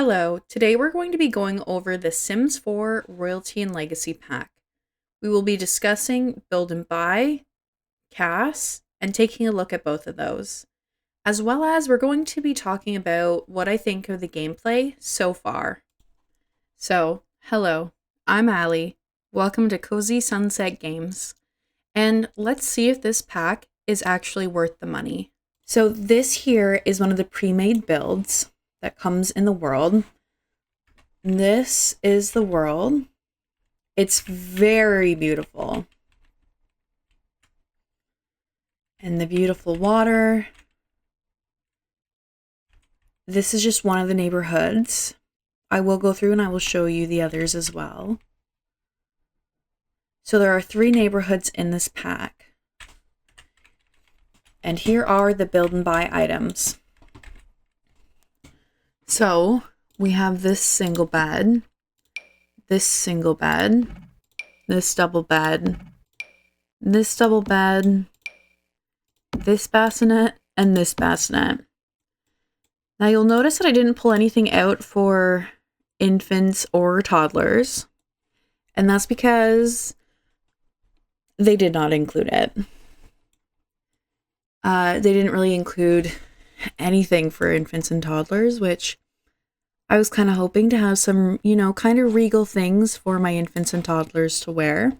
Hello, today we're going to be going over the Sims 4 Royalty and Legacy Pack. We will be discussing Build and Buy, CAS, and taking a look at both of those. As well as we're going to be talking about what I think of the gameplay so far. So, hello, I'm Allie. Welcome to Cozy Sunset Games. And let's see if this pack is actually worth the money. So this here is one of the pre-made builds that comes in the world. This is the world. It's very beautiful. And the beautiful water. This is just one of the neighborhoods. I will go through and I will show you the others as well. So there are 3 neighborhoods in this pack. And here are the build and buy items. So we have this single bed, this double bed, this double bed, this bassinet, and this bassinet. Now you'll notice that I didn't pull anything out for infants or toddlers, and that's because they did not include it. They didn't really include anything for infants and toddlers, which I was kind of hoping to have some, kind of regal things for my infants and toddlers to wear.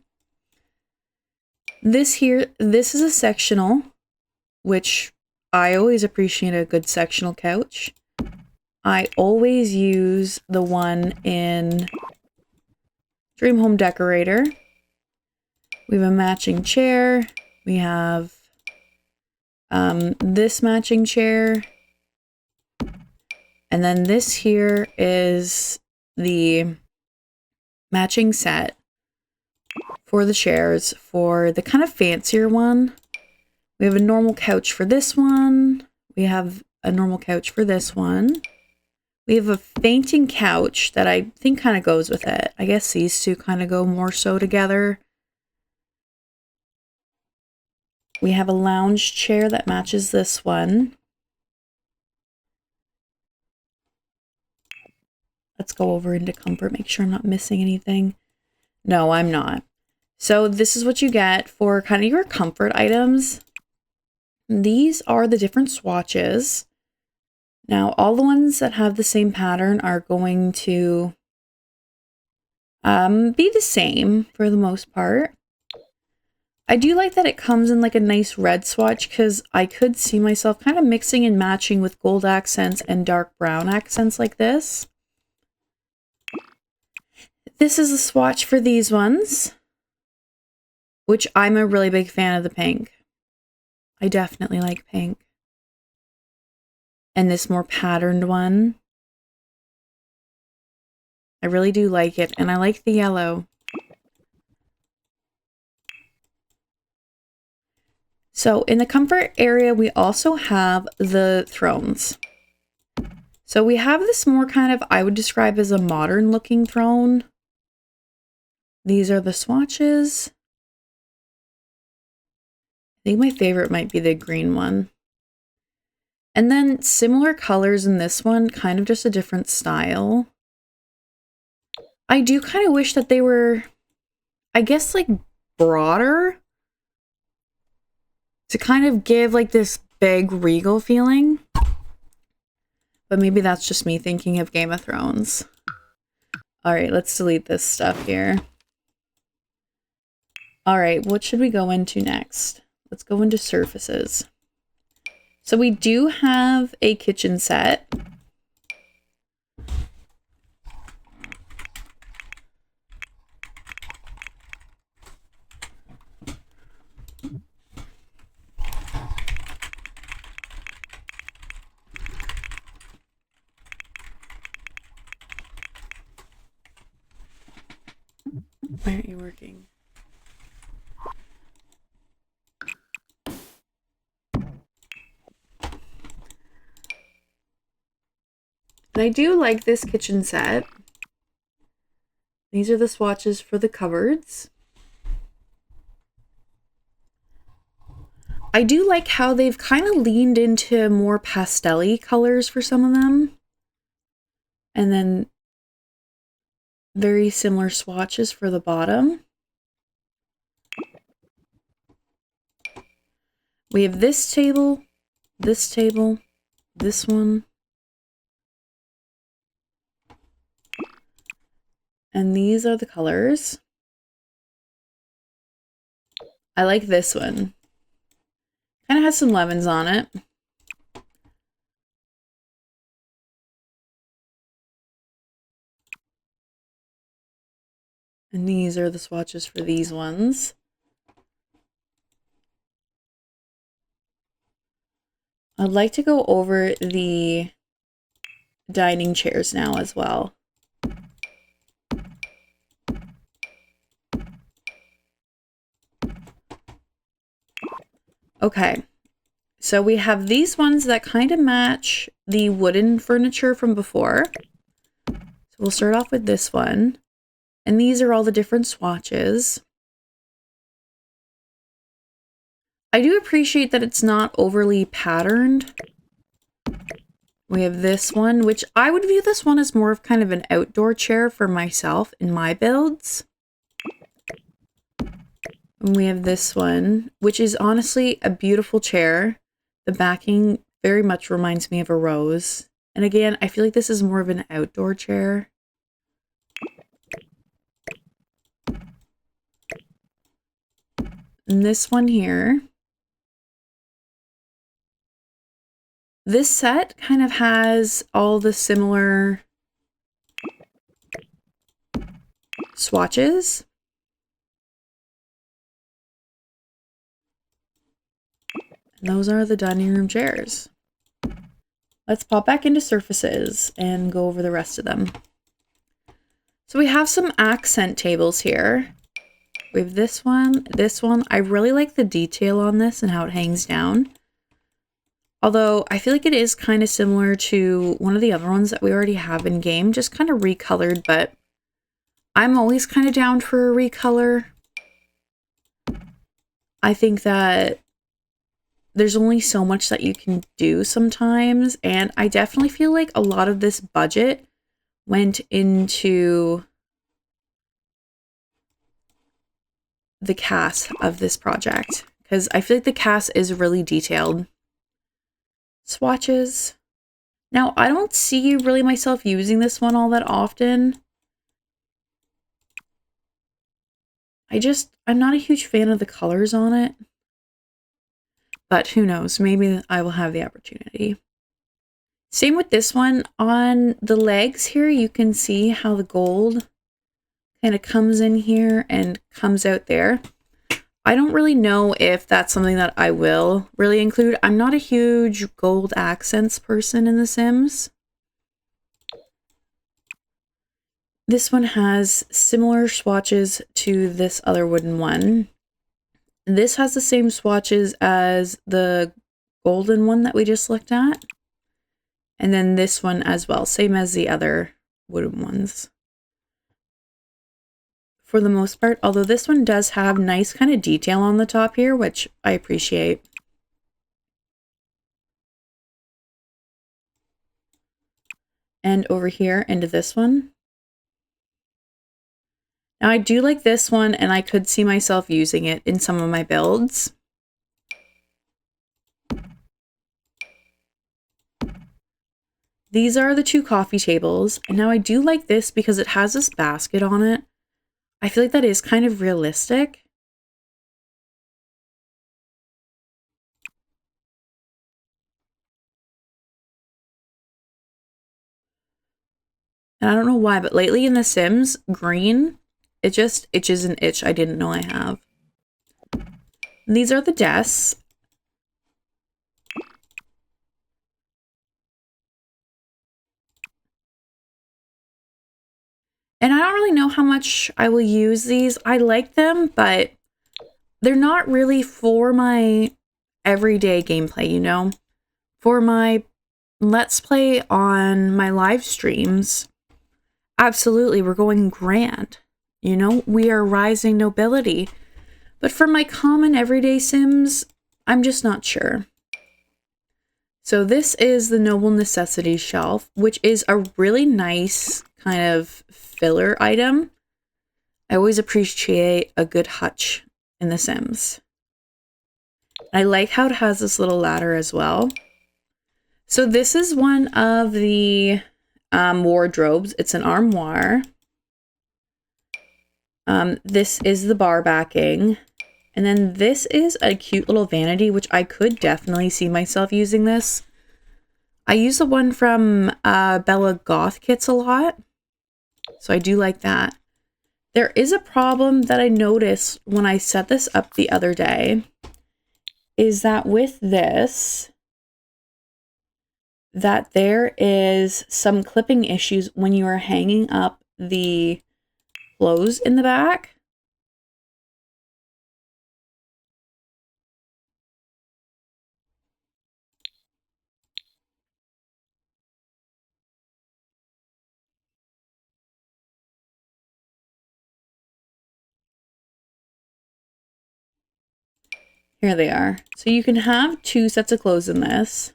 This is a sectional, which I always appreciate a good sectional couch. I always use the one in Dream Home Decorator. We have a matching chair. We have this matching chair. And then this here is the matching set for the chairs for the kind of fancier one. We have a normal couch for this one. We have a normal couch for this one. We have a fainting couch that I think kind of goes with it. I guess these two kind of go more so together. We have a lounge chair that matches this one. Let's go over into comfort, make sure I'm not missing anything. No, I'm not. So this is what you get for kind of your comfort items. These are the different swatches. Now, all the ones that have the same pattern are going to be the same for the most part. I do like that it comes in like a nice red swatch because I could see myself kind of mixing and matching with gold accents and dark brown accents like this. This is a swatch for these ones, which I'm a really big fan of the pink. I definitely like pink. And this more patterned one. I really do like it, and I like the yellow. So in the comfort area, we also have the thrones. So we have this more kind of, I would describe as a modern looking throne. These are the swatches. I think my favorite might be the green one. And then similar colors in this one, kind of just a different style. I do kind of wish that they were, I guess, like broader to kind of give like this big regal feeling. But maybe that's just me thinking of Game of Thrones. All right, let's delete this stuff here. All right, what should we go into next? Let's go into surfaces. So we do have a kitchen set. Why aren't you working? And I do like this kitchen set. These are the swatches for the cupboards. I do like how they've kind of leaned into more pastel-y colors for some of them. And then very similar swatches for the bottom. We have this table, this one, and these are the colors. I like this one. Kind of has some lemons on it. And these are the swatches for these ones. I'd like to go over the dining chairs now as well. Okay, so we have these ones that kind of match the wooden furniture from before. So we'll start off with this one. And these are all the different swatches. I do appreciate that it's not overly patterned. We have this one, which I would view this one as more of kind of an outdoor chair for myself in my builds. And we have this one, which is honestly a beautiful chair. The backing very much reminds me of a rose. And again, I feel like this is more of an outdoor chair. And this one here. This set kind of has all the similar swatches. And those are the dining room chairs. Let's pop back into surfaces and go over the rest of them. So we have some accent tables here. We have this one, this one. I really like the detail on this and how it hangs down. Although I feel like it is kind of similar to one of the other ones that we already have in game, just kind of recolored, but I'm always kind of down for a recolor. I think that there's only so much that you can do sometimes, and I definitely feel like a lot of this budget went into the cast of this project, because I feel like the cast is really detailed. Swatches. Now, I don't see really myself using this one all that often. I'm not a huge fan of the colors on it. But who knows, maybe I will have the opportunity. Same with this one. On the legs here, you can see how the gold kind of comes in here and comes out there. I don't really know if that's something that I will really include. I'm not a huge gold accents person in The Sims. This one has similar swatches to this other wooden one. This has the same swatches as the golden one that we just looked at. And then this one as well, same as the other wooden ones. For the most part, although this one does have nice kind of detail on the top here, which I appreciate. And over here into this one. Now I do like this one, and I could see myself using it in some of my builds. These are the two coffee tables, and now I do like this because it has this basket on it. I feel like that is kind of realistic. And I don't know why, but lately in The Sims, green, it just itches an itch I didn't know I have. And these are the desks. And I don't really know how much I will use these. I like them, but they're not really for my everyday gameplay, you know? For my Let's Play on my live streams, absolutely, we're going grand. You know, we are rising nobility. But for my common everyday Sims, I'm just not sure. So this is the Noble Necessities shelf, which is a really nice kind of filler item. I always appreciate a good hutch in The Sims. I like how it has this little ladder as well. So this is one of the wardrobes. It's an armoire. This is the bar backing. And then this is a cute little vanity, which I could definitely see myself using this. I use the one from Bella Goth Kits a lot. So I do like that. There is a problem that I noticed when I set this up the other day. Is that with this, that there is some clipping issues when you are hanging up the clothes in the back. Here they are. So you can have 2 sets of clothes in this.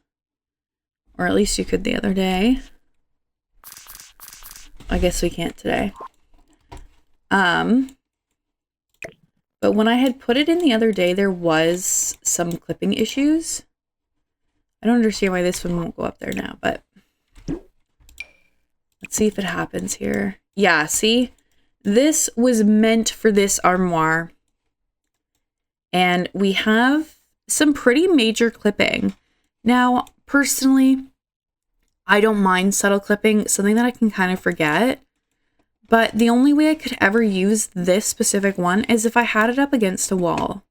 Or at least you could the other day. I guess we can't today. But when I had put it in the other day, there was some clipping issues. I don't understand why this one won't go up there now, but let's see if it happens here. Yeah, see? This was meant for this armoire. And we have some pretty major clipping. Now, personally, I don't mind subtle clipping, something that I can kind of forget. But the only way I could ever use this specific one is if I had it up against a wall.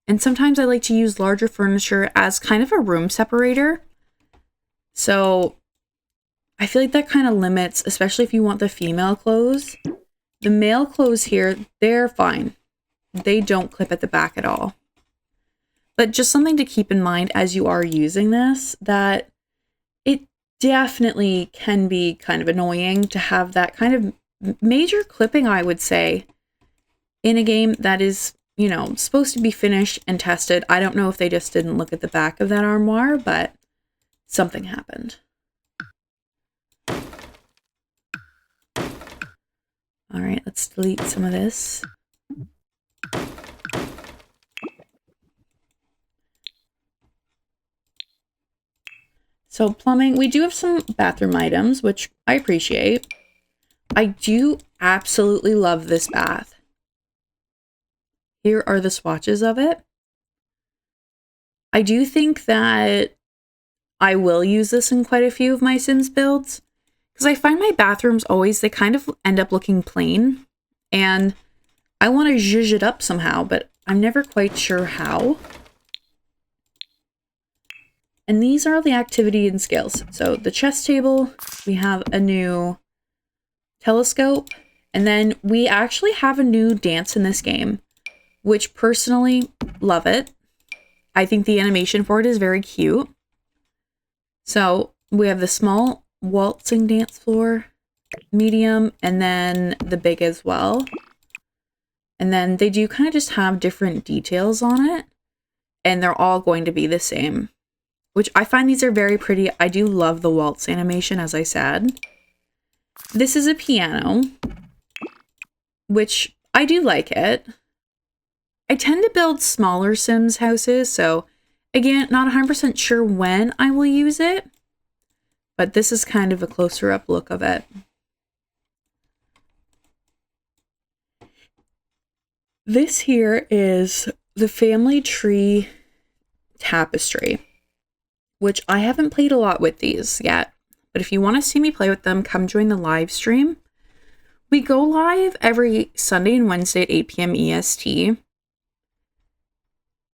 And sometimes I like to use larger furniture as kind of a room separator. So I feel like that kind of limits, especially if you want the female clothes. The male clothes here, they're fine. They don't clip at the back at all. But just something to keep in mind as you are using this, that it definitely can be kind of annoying to have that kind of major clipping, I would say, in a game that is, you know, supposed to be finished and tested. I don't know if they just didn't look at the back of that armoire, but something happened. All right, let's delete some of this. So plumbing, we do have some bathroom items, which I appreciate. I do absolutely love this bath. Here are the swatches of it. I do think that I will use this in quite a few of my Sims builds, because I find my bathrooms always, they kind of end up looking plain, and I want to zhuzh it up somehow, but I'm never quite sure how. And these are the activity and skills. So the chess table, we have a new telescope, and then we actually have a new dance in this game, which personally love it. I think the animation for it is very cute. So we have the small waltzing dance floor, medium, and then the big as well. And then they do kind of just have different details on it, and they're all going to be the same, which I find these are very pretty. I do love the waltz animation, as I said. This is a piano, which I do like it. I tend to build smaller Sims houses, so again, not 100% sure when I will use it, but this is kind of a closer up look of it. This here is the family tree tapestry, which I haven't played a lot with these yet, but if you want to see me play with them, come join the live stream. We go live every Sunday and Wednesday at 8 p.m. EST.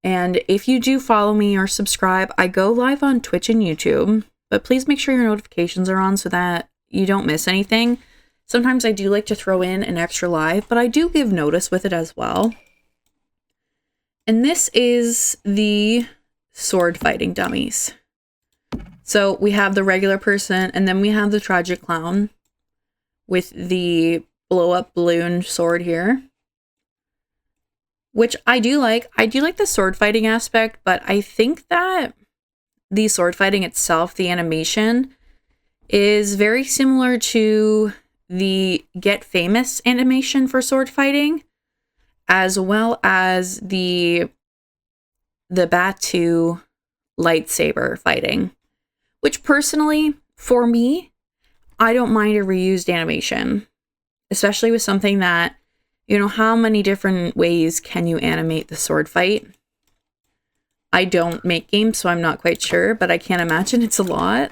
And if you do follow me or subscribe, I go live on Twitch and YouTube, but please make sure your notifications are on so that you don't miss anything. Sometimes I do like to throw in an extra live, but I do give notice with it as well. And this is the sword fighting dummies. So we have the regular person, and then we have the tragic clown with the blow up balloon sword here, which I do like. I do like the sword fighting aspect, but I think that the sword fighting itself, the animation, is very similar to the Get Famous animation for sword fighting, as well as the Batu lightsaber fighting, which personally, for me, I don't mind a reused animation, especially with something that, you know, how many different ways can you animate the sword fight? I don't make games, so I'm not quite sure, but I can't imagine it's a lot.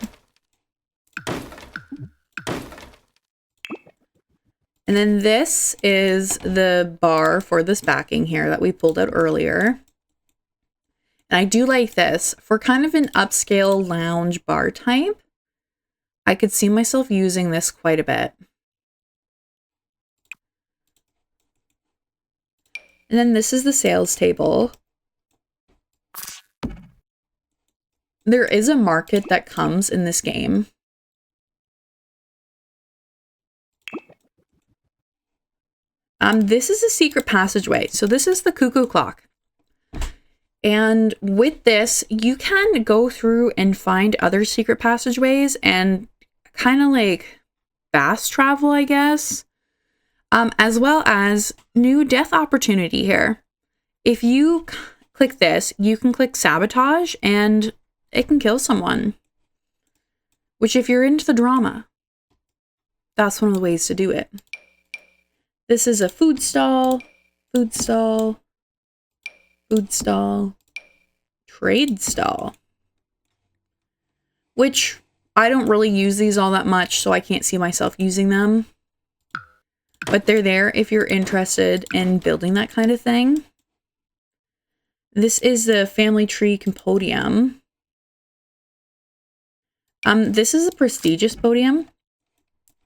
And then this is the bar for this backing here that we pulled out earlier. And I do like this. For kind of an upscale lounge bar type, I could see myself using this quite a bit. And then this is the sales table. There is a market that comes in this game. This is a secret passageway. So this is the cuckoo clock. And with this, you can go through and find other secret passageways and kind of like fast travel, I guess. As well as new death opportunity here. If you click this, you can click sabotage and it can kill someone. Which, if you're into the drama, that's one of the ways to do it. This is a food stall, food stall, food stall, trade stall. Which I don't really use these all that much, so I can't see myself using them. But they're there if you're interested in building that kind of thing. This is the Family Tree Compodium. This is a prestigious podium.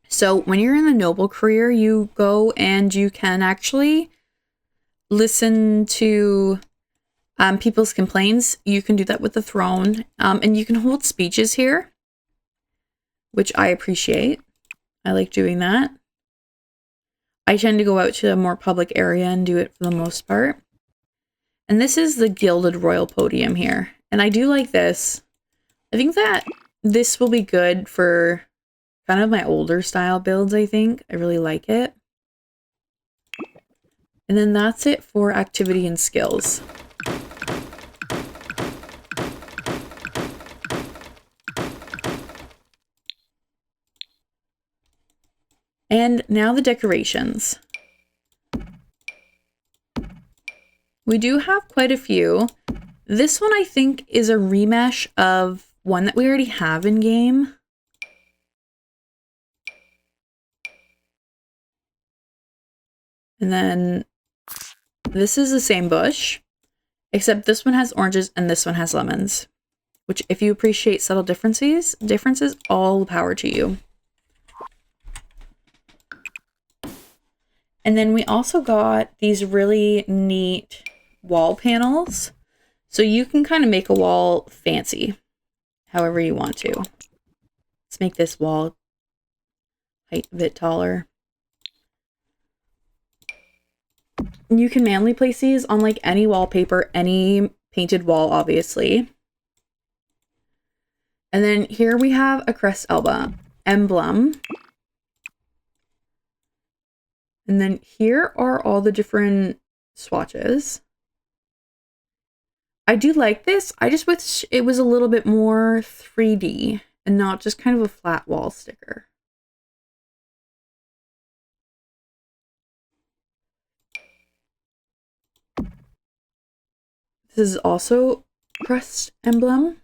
So when you're in the noble career, you go and you can actually listen to people's complaints. You can do that with the throne. And you can hold speeches here, which I appreciate. I like doing that. I tend to go out to a more public area and do it for the most part. And this is the Gilded Royal Podium here. And I do like this. I think that this will be good for kind of my older style builds, I think. I really like it. And then that's it for activity and skills. And now the decorations. We do have quite a few. This one I think is a remesh of one that we already have in game. And then this is the same bush, except this one has oranges and this one has lemons. Which, if you appreciate subtle differences, all power to you. And then we also got these really neat wall panels. So you can kind of make a wall fancy, however you want to. Let's make this wall height a bit taller. You can manually place these on like any wallpaper, any painted wall, obviously. And then here we have a crest emblem. And then here are all the different swatches. I do like this. I just wish it was a little bit more 3D and not just kind of a flat wall sticker. This is also crest emblem.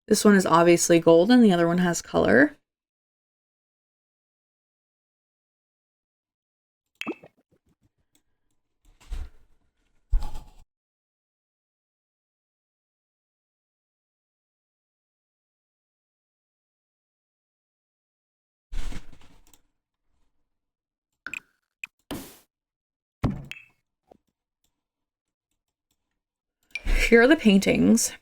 This one is obviously gold and the other one has color. Here are the paintings,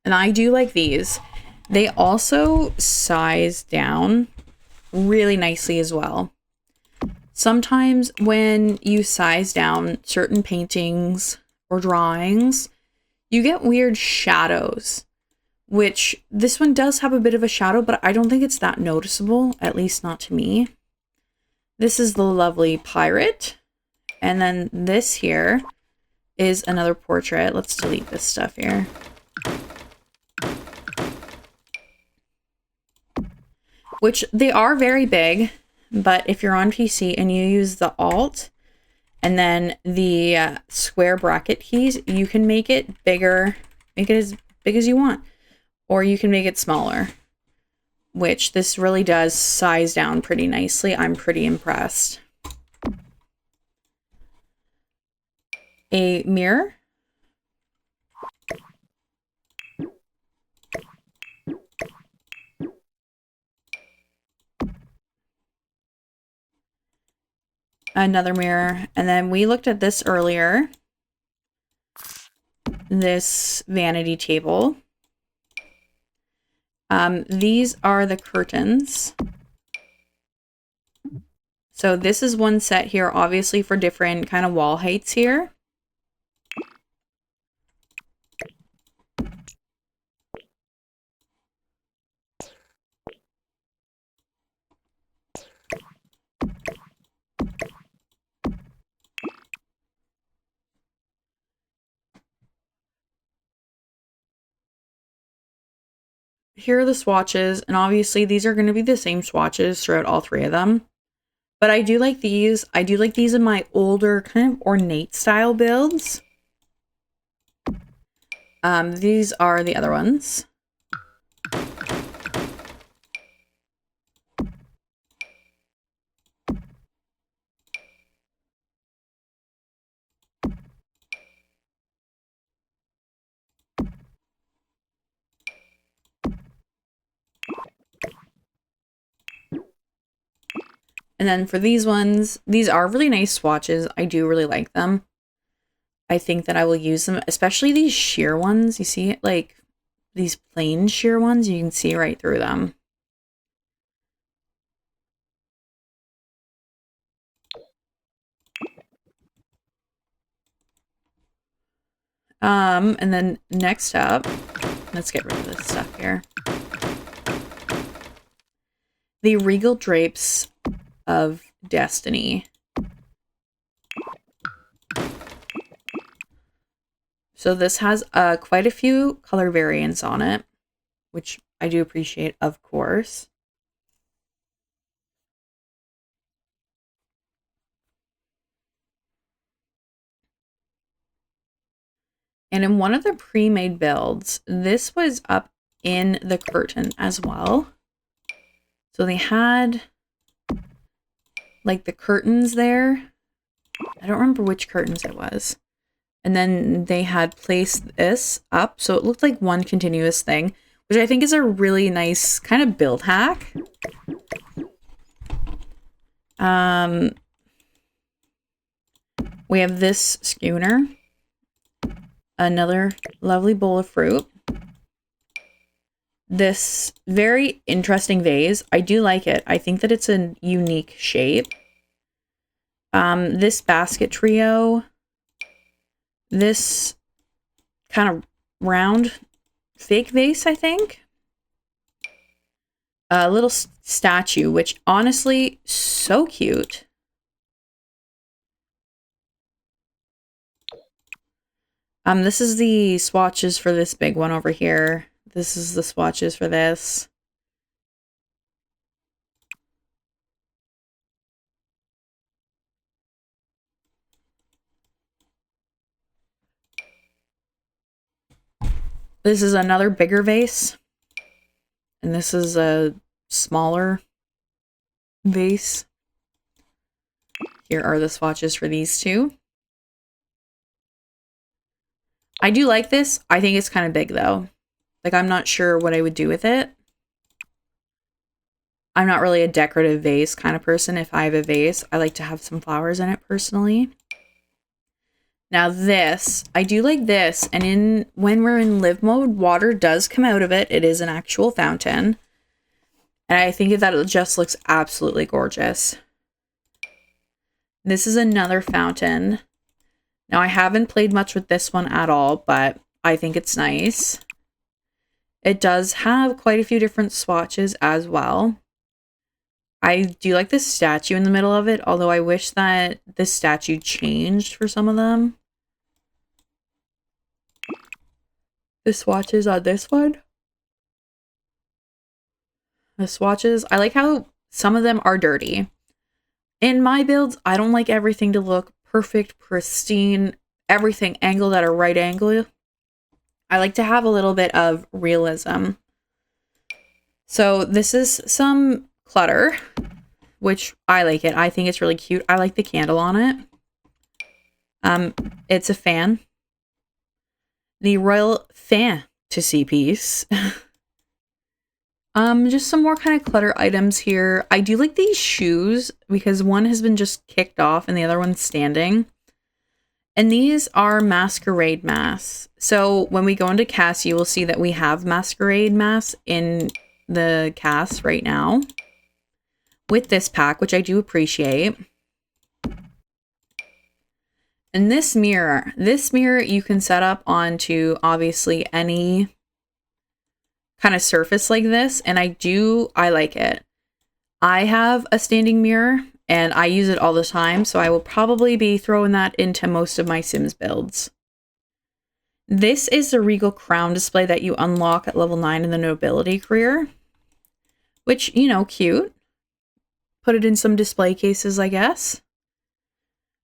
and I do like these. They also size down really nicely as well. Sometimes when you size down certain paintings or drawings, you get weird shadows, which this one does have a bit of a shadow, but I don't think it's that noticeable, at least not to me. This is the lovely pirate. And then this here is another portrait. Let's delete this stuff here. Which they are very big, but if you're on PC and you use the Alt and then the square bracket keys, you can make it bigger, make it as big as you want, or you can make it smaller, which this really does size down pretty nicely. I'm pretty impressed. A mirror. Another mirror. And then we looked at this earlier. This vanity table. These are the curtains. So this is one set here, obviously for different kind of wall heights here. Here are the swatches, and obviously these are going to be the same swatches throughout all three of them. But I do like these. I do like these in my older kind of ornate style builds. These are the other ones. And then for these ones, these are really nice swatches. I do really like them. I think that I will use them, especially these sheer ones. You see, like, these plain sheer ones, you can see right through them. And then next up, let's get rid of this stuff here. The Regal Drapes of Destiny. So this has quite a few color variants on it, which I do appreciate, of course. And in one of the pre-made builds, this was up in the curtain as well. So they had like the curtains there. I don't remember which curtains it was. And then they had placed this up, so it looked like one continuous thing, which I think is a really nice kind of build hack. We have this schooner. Another lovely bowl of fruit. This very interesting vase. I do like it. I think that it's a unique shape. This basket trio. This kind of round fake vase, I think. A little statue, which honestly, so cute. This is the swatches for this big one over here. This is the swatches for this. This is another bigger vase. And this is a smaller vase. Here are the swatches for these two. I do like this. I think it's kind of big though. Like, I'm not sure what I would do with it. I'm not really a decorative vase kind of person. If I have a vase, I like to have some flowers in it personally. Now this, I do like this. And when we're in live mode, water does come out of it. It is an actual fountain. And I think that it just looks absolutely gorgeous. This is another fountain. Now, I haven't played much with this one at all, but I think it's nice. It does have quite a few different swatches as well. I do like the statue in the middle of it, although I wish that the statue changed for some of them. The swatches on this one. The swatches, I like how some of them are dirty. In my builds, I don't like everything to look perfect, pristine, everything angled at a right angle. I like to have a little bit of realism. So this is some clutter, which I like it. I think it's really cute. I like the candle on it. It's a fan. The Royal Fantasy piece. Just some more kind of clutter items here. I do like these shoes because one has been just kicked off and the other one's standing. And these are masquerade masks. So when we go into CAS, you will see that we have masquerade masks in the CAS right now with this pack, which I do appreciate. And this mirror you can set up onto obviously any kind of surface like this, and I like it. I have a standing mirror and I use it all the time, so I will probably be throwing that into most of my Sims builds. This is the Regal Crown display that you unlock at level 9 in the Nobility career, which, you know, cute. Put it in some display cases, I guess.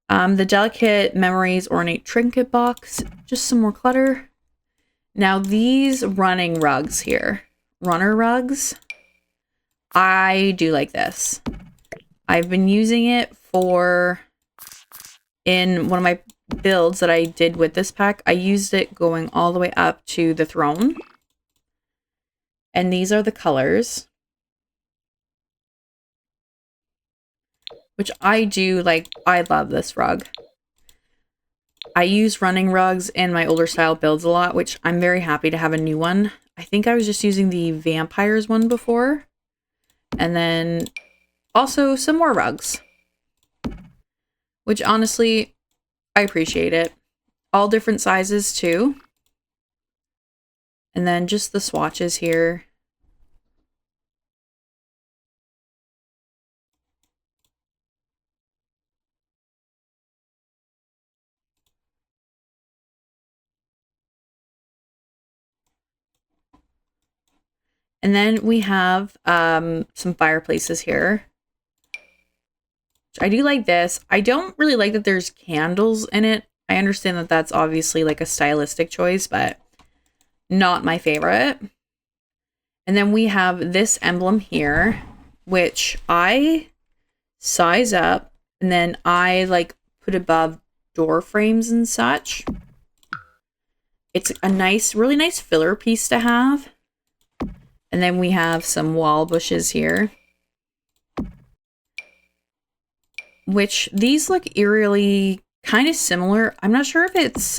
The Delicate Memories Ornate Trinket box, just some more clutter. Now these running rugs here, runner rugs, I do like this. I've been using it in one of my builds that I did with this pack. I used it going all the way up to the throne. And these are the colors. Which I do like. I love this rug. I use running rugs in my older style builds a lot, which I'm very happy to have a new one. I think I was just using the vampires one before. And then also some more rugs. Which honestly, I appreciate it. All different sizes too. And then just the swatches here. And then we have some fireplaces here. I do like this. I don't really like that there's candles in it. I understand that that's obviously like a stylistic choice, but not my favorite. And then we have this emblem here, which I size up and then I like put above door frames and such. It's a nice, really nice filler piece to have. And then we have some wall bushes here. Which these look eerily kind of similar. I'm not sure if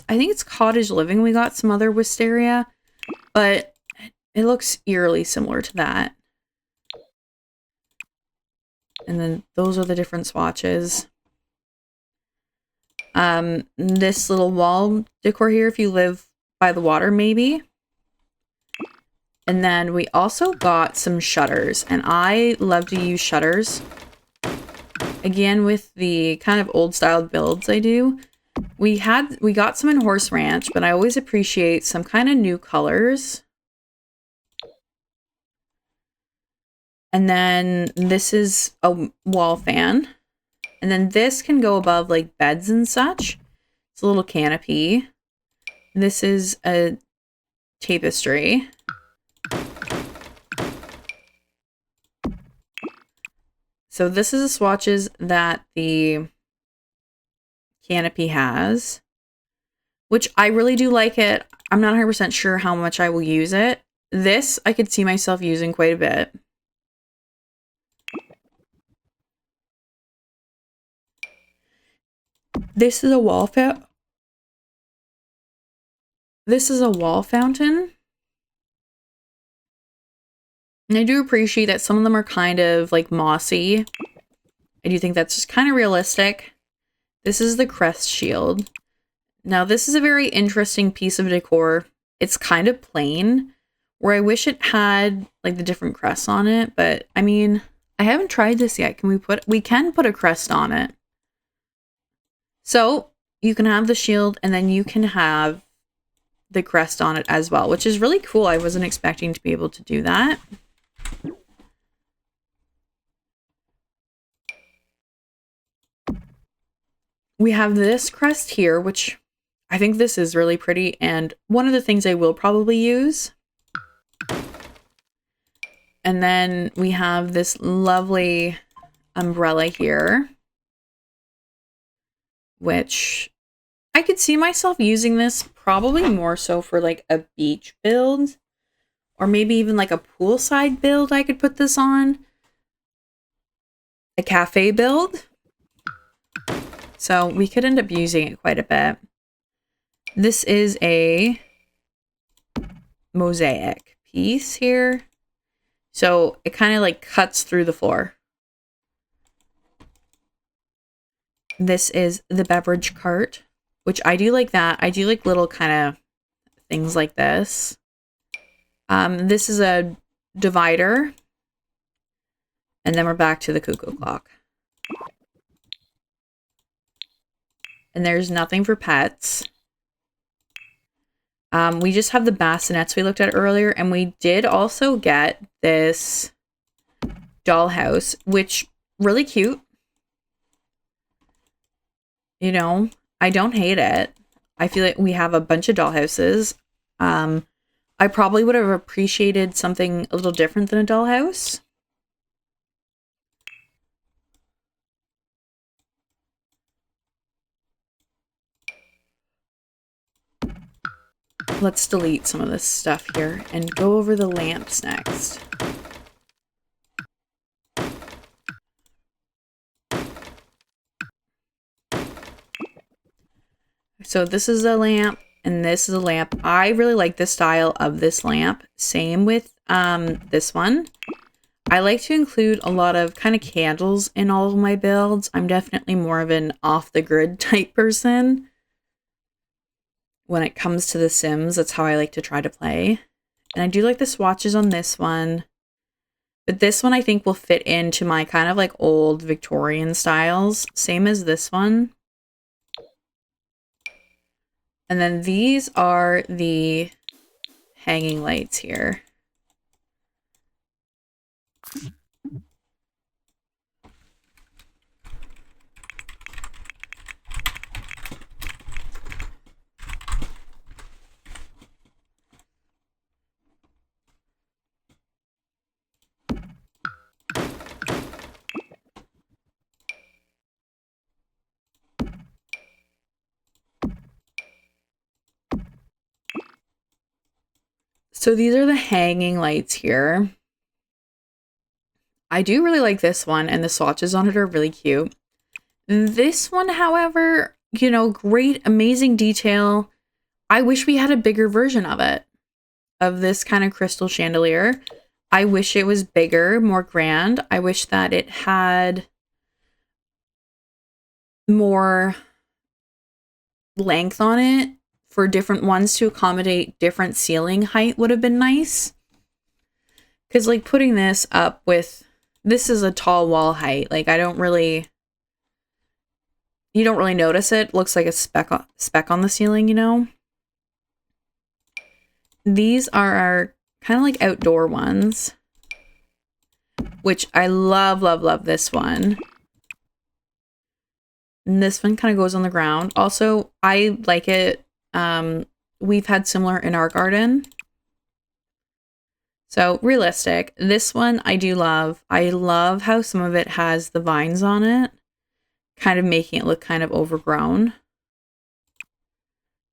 I think it's cottage living. We got some other wisteria, but it looks eerily similar to that. And then those are the different swatches. This little wall decor here, if you live by the water, maybe. And then we also got some shutters, and I love to use shutters. Again, with the kind of old style builds I do, we got some in Horse Ranch, but I always appreciate some kind of new colors. And then this is a wall fan. And then this can go above like beds and such. It's a little canopy. This is a tapestry. So this is the swatches that the canopy has, which I really do like it. I'm not 100% sure how much I will use it. This I could see myself using quite a bit. This is a wall fountain. This is a wall fountain. And I do appreciate that some of them are kind of like mossy. I do think that's just kind of realistic. This is the crest shield. Now, this is a very interesting piece of decor. It's kind of plain, where I wish it had like the different crests on it, but I mean, I haven't tried this yet. We can put a crest on it. So you can have the shield and then you can have the crest on it as well, which is really cool. I wasn't expecting to be able to do that. We have this crest here, which I think this is really pretty, and one of the things I will probably use. And then we have this lovely umbrella here, which I could see myself using this probably more so for like a beach build, or maybe even like a poolside build. I could put this on a cafe build. So we could end up using it quite a bit. This is a mosaic piece here. So it kind of like cuts through the floor. This is the beverage cart, which I do like that. I do like little kind of things like this. This is a divider. And then we're back to the cuckoo clock. And there's nothing for pets. We just have the bassinets we looked at earlier, and we did also get this dollhouse, which really cute. You know, I don't hate it. I feel like we have a bunch of dollhouses. I probably would have appreciated something a little different than a dollhouse. Let's delete some of this stuff here and go over the lamps next. So this is a lamp and this is a lamp. I really like the style of this lamp. Same with this one. I like to include a lot of kind of candles in all of my builds. I'm definitely more of an off-the-grid type person. When it comes to The Sims, that's how I like to try to play. And I do like the swatches on this one. But this one I think will fit into my kind of like old Victorian styles. Same as this one. And then these are the hanging lights here. So these are the hanging lights here. I do really like this one, and the swatches on it are really cute. This one, however, you know, great, amazing detail. I wish we had a bigger version of it, of this kind of crystal chandelier. I wish it was bigger, more grand. I wish that it had more length on it for different ones to accommodate different ceiling height would have been nice. Because like putting this up with, this is a tall wall height. Like you don't really notice it. Looks like a speck on the ceiling, you know? These are our kind of like outdoor ones, which I love, love, love this one. And this one kind of goes on the ground. Also, I like it. We've had similar in our garden. So realistic. This one I do love. I love how some of it has the vines on it, kind of making it look kind of overgrown.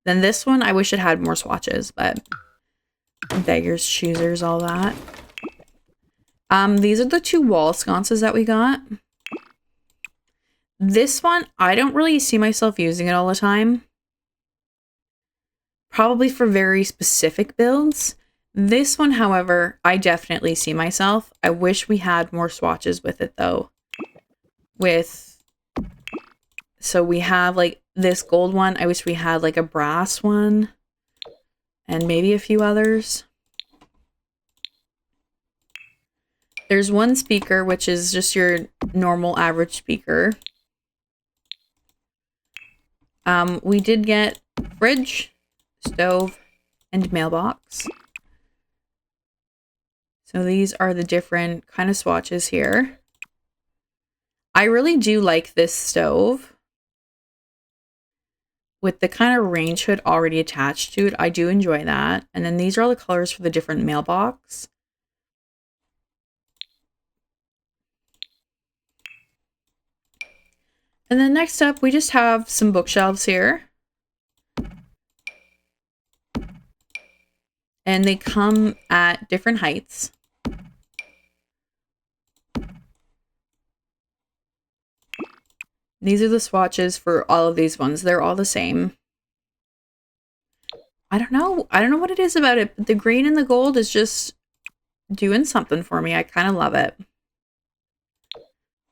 Then this one, I wish it had more swatches, but beggars, choosers, all that. These are the two wall sconces that we got. This one, I don't really see myself using it all the time. Probably for very specific builds. This one, however, I definitely see myself. I wish we had more swatches with it, though. With So we have like this gold one. I wish we had like a brass one and maybe a few others. There's one speaker, which is just your normal average speaker. We did get fridge, stove, and mailbox. So these are the different kind of swatches here. I really do like this stove. With the kind of range hood already attached to it, I do enjoy that. And then these are all the colors for the different mailbox. And then next up, we just have some bookshelves here. And they come at different heights. These are the swatches for all of these ones. They're all the same. I don't know. I don't know what it is about it, but the green and the gold is just doing something for me. I kind of love it.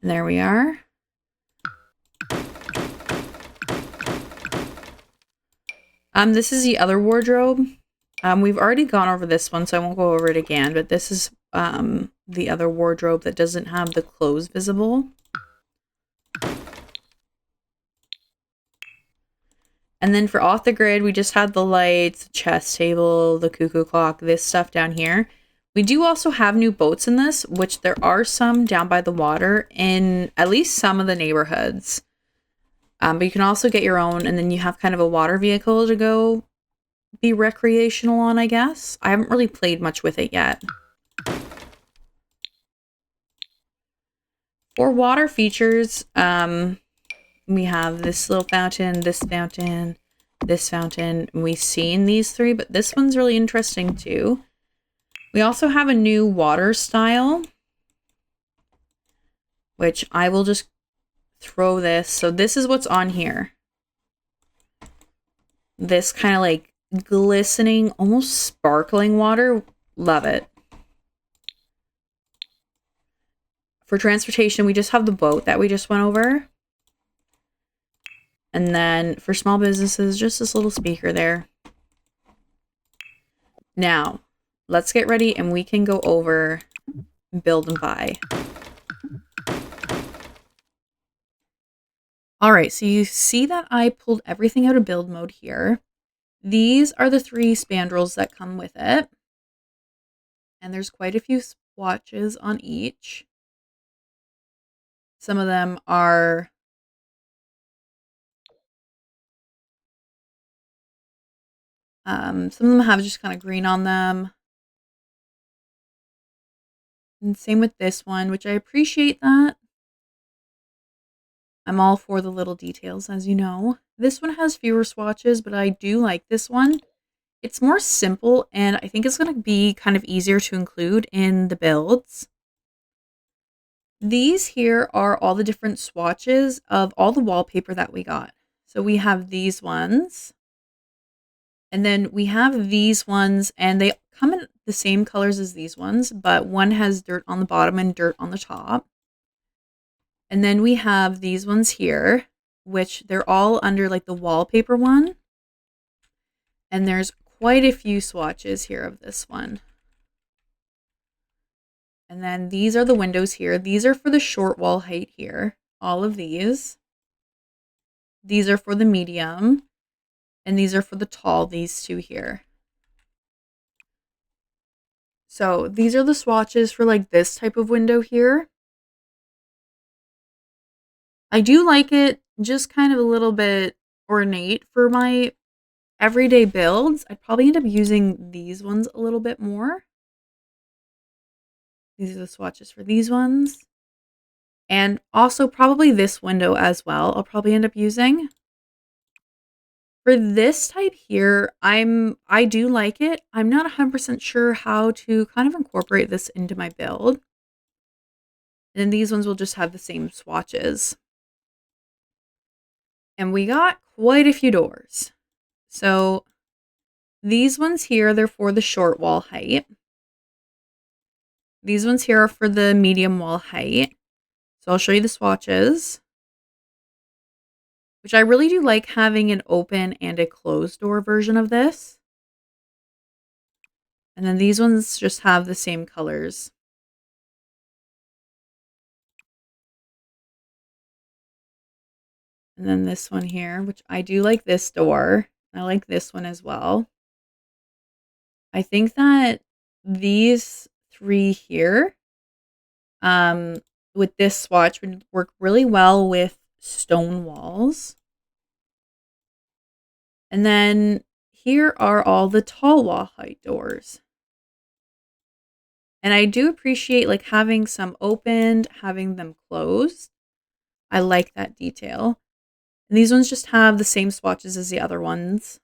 And there we are. This is the other wardrobe. We've already gone over this one, so I won't go over it again, but this is the other wardrobe that doesn't have the clothes visible. And then for off the grid, we just had the lights, the chess table, the cuckoo clock, this stuff down here. We do also have new boats in this, which there are some down by the water in at least some of the neighborhoods. But you can also get your own, and then you have kind of a water vehicle to go be recreational on, I guess. I haven't really played much with it yet. For water features, we have this little fountain, this fountain, this fountain. We've seen these three, but this one's really interesting too. We also have a new water style, which I will just throw this. So this is what's on here. This kind of like glistening, almost sparkling water. Love it. For transportation, we just have the boat that we just went over. And then for small businesses, just this little speaker there. Now, let's get ready and we can go over build and buy. All right, so you see that I pulled everything out of build mode here. These are the 3 spandrels that come with it. And there's quite a few swatches on each. Some of them are some of them have just kind of green on them. And same with this one, which I appreciate that. I'm all for the little details, as you know. This one has fewer swatches, but I do like this one. It's more simple, and I think it's going to be kind of easier to include in the builds. These here are all the different swatches of all the wallpaper that we got. So we have these ones. And then we have these ones, and they come in the same colors as these ones, but one has dirt on the bottom and dirt on the top. And then we have these ones here, which they're all under like the wallpaper one. And there's quite a few swatches here of this one. And then these are the windows here. These are for the short wall height here. All of these. These are for the medium. And these are for the tall, these 2 here. So these are the swatches for like this type of window here. I do like it, just kind of a little bit ornate for my everyday builds. I'd probably end up using these ones a little bit more. These are the swatches for these ones. And also probably this window as well, I'll probably end up using. For this type here, I do like it. I'm not 100% sure how to kind of incorporate this into my build. And then these ones will just have the same swatches. And we got quite a few doors. So these ones here, they're for the short wall height. These ones here are for the medium wall height. So I'll show you the swatches. which I really do like having an open and a closed door version of this. And then these ones just have the same colors. And then this one here, which I do like this door. I like this one as well. I think that these three here, with this swatch would work really well with stone walls. And then here are all the tall wall height doors. And I do appreciate like having some opened, having them closed. I like that detail. And these ones just have the same swatches as the other ones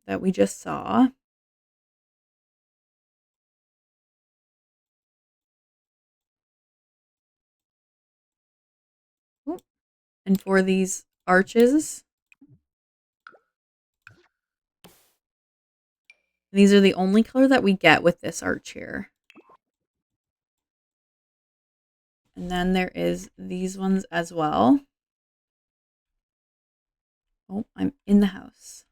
that we just saw. And for these arches, these are the only color that we get with this arch here. And then there is these ones as well. Oh, I'm in the house.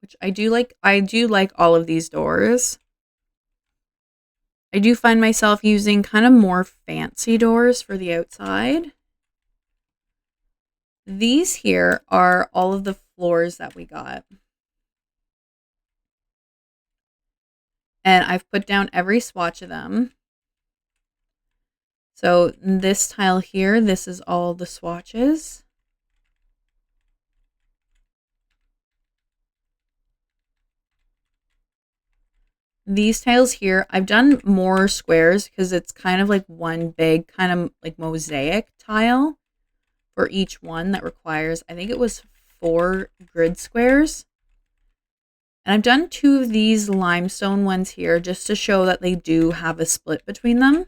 Which I do like. I do like all of these doors. I do find myself using kind of more fancy doors for the outside. These here are all of the floors that we got. And I've put down every swatch of them. So this tile here, this is all the swatches. These tiles here, I've done more squares because it's kind of like one big kind of like mosaic tile for each one that requires, I think it was 4 grid squares. And I've done 2 of these limestone ones here just to show that they do have a split between them.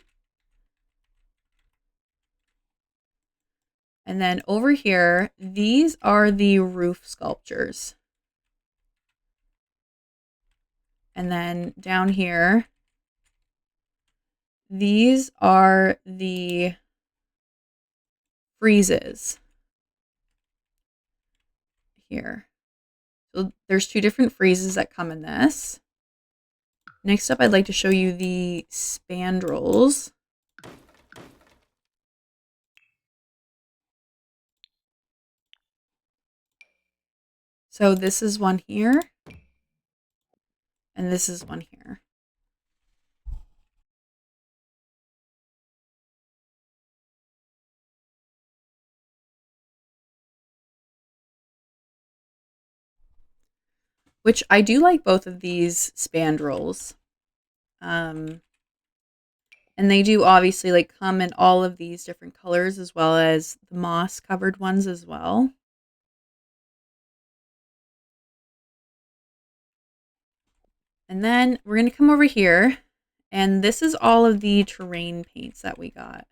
And then over here, these are the roof sculptures. And then down here, these are the friezes here. So there's 2 different friezes that come in this. Next up, I'd like to show you the spandrels. So this is one here, and this is one here. Which I do like both of these spandrels. And they do obviously like come in all of these different colors as well as the moss covered ones as well. And then we're going to come over here, and this is all of the terrain paints that we got,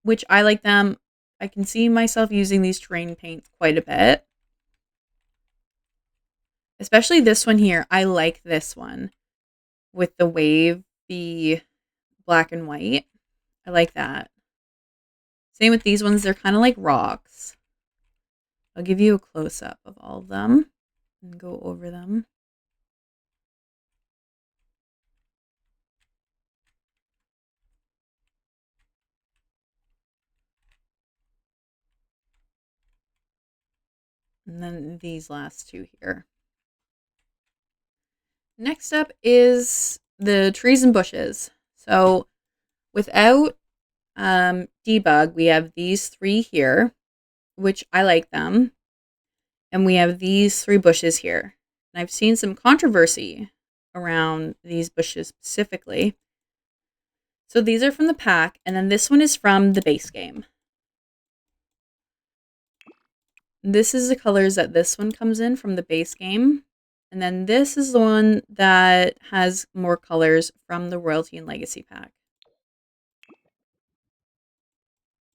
which I like them. I can see myself using these terrain paints quite a bit. Especially this one here. I like this one with the wavy black and white. I like that. Same with these ones. They're kind of like rocks. I'll give you a close-up of all of them and go over them. And then these last 2 here. Next up is the trees and bushes. So without debug, we have these 3 here, which I like them. And we have these 3 bushes here. And I've seen some controversy around these bushes specifically. So these are from the pack, and then this one is from the base game. This is the colors that this one comes in from the base game. And then this is the one that has more colors from the Royalty and Legacy pack.